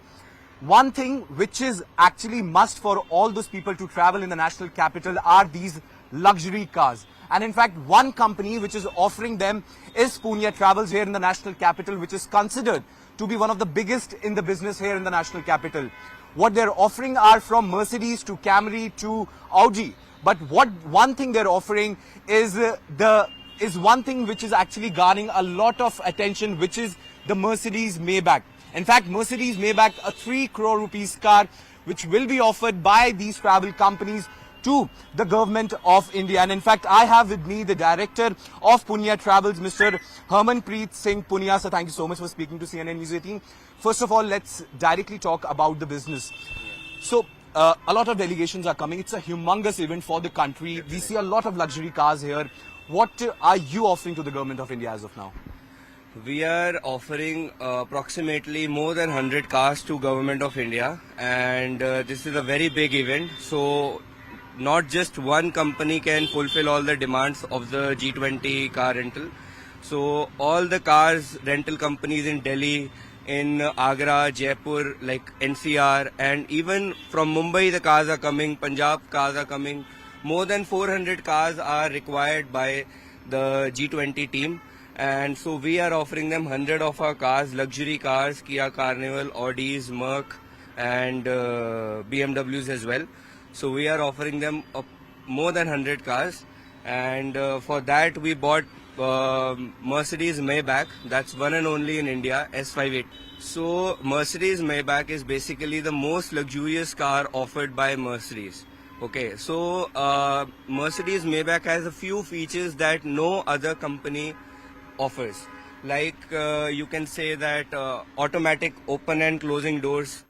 one thing which is actually must for all those people to travel in the national capital are these luxury cars. And in fact, one company which is offering them is Punya Travels here in the national capital, which is considered to be one of the biggest in the business here in the national capital. What they're offering are from Mercedes to Camry to Audi. But one thing they're offering is one thing which is actually garnering a lot of attention, which is the Mercedes Maybach. In fact, Mercedes Maybach, a 3 crore rupees car, which will be offered by these travel companies to the government of India. And in fact, I have with me the director of Punya Travels, Mr. Harmanpreet Singh Punya. So thank you so much for speaking to CNN News 18. First of all, let's directly talk about the business. So a lot of delegations are coming. It's a humongous event for the country. We see a lot of luxury cars here. What are you offering to the government of India as of now? We are offering approximately more than 100 cars to government of India, and this is a very big event. So not just one company can fulfill all the demands of the G20 car rental. So all the cars rental companies in Delhi, in Agra, Jaipur, like NCR, and even from Mumbai the cars are coming, Punjab cars are coming. More than 400 cars are required by the G20 team. And so we are offering them 100 of our cars, luxury cars, Kia Carnival, Audis, Merc, and BMWs as well. So we are offering them more than 100 cars, and for that we bought Mercedes Maybach. That's one and only in India, S58. So Mercedes Maybach is basically the most luxurious car offered by Mercedes. Okay, so Mercedes Maybach has a few features that no other company offers. Like you can say that automatic open and closing doors.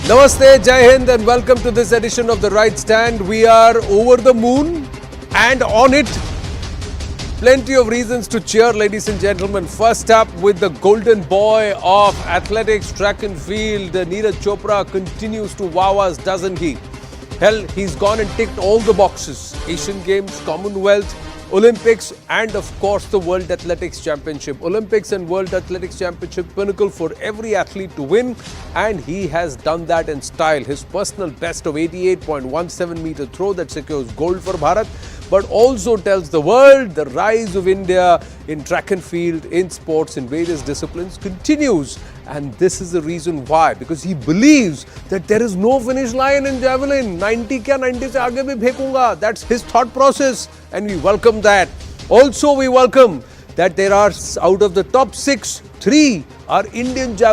Namaste, Jai Hind, and welcome to this edition of The Right Stand. We are over the moon and on it. Plenty of reasons to cheer, ladies and gentlemen. First up, with the golden boy of athletics, track and field, Neeraj Chopra continues to wow us, doesn't he? Hell, he's gone and ticked all the boxes. Asian Games, Commonwealth, Olympics, and of course the World Athletics Championship. Olympics and World Athletics Championship, pinnacle for every athlete to win, and he has done that in style. His personal best of 88.17 meter throw that secures gold for Bharat, but also tells the world the rise of India in track and field, in sports, in various disciplines continues. And this is the reason why, because he believes that there is no finish line in javelin. 90 kya 90 se aage bhi phekunga. That's his thought process, and we welcome that. Also, we welcome that there are, out of the top 6, 3 are Indian javelin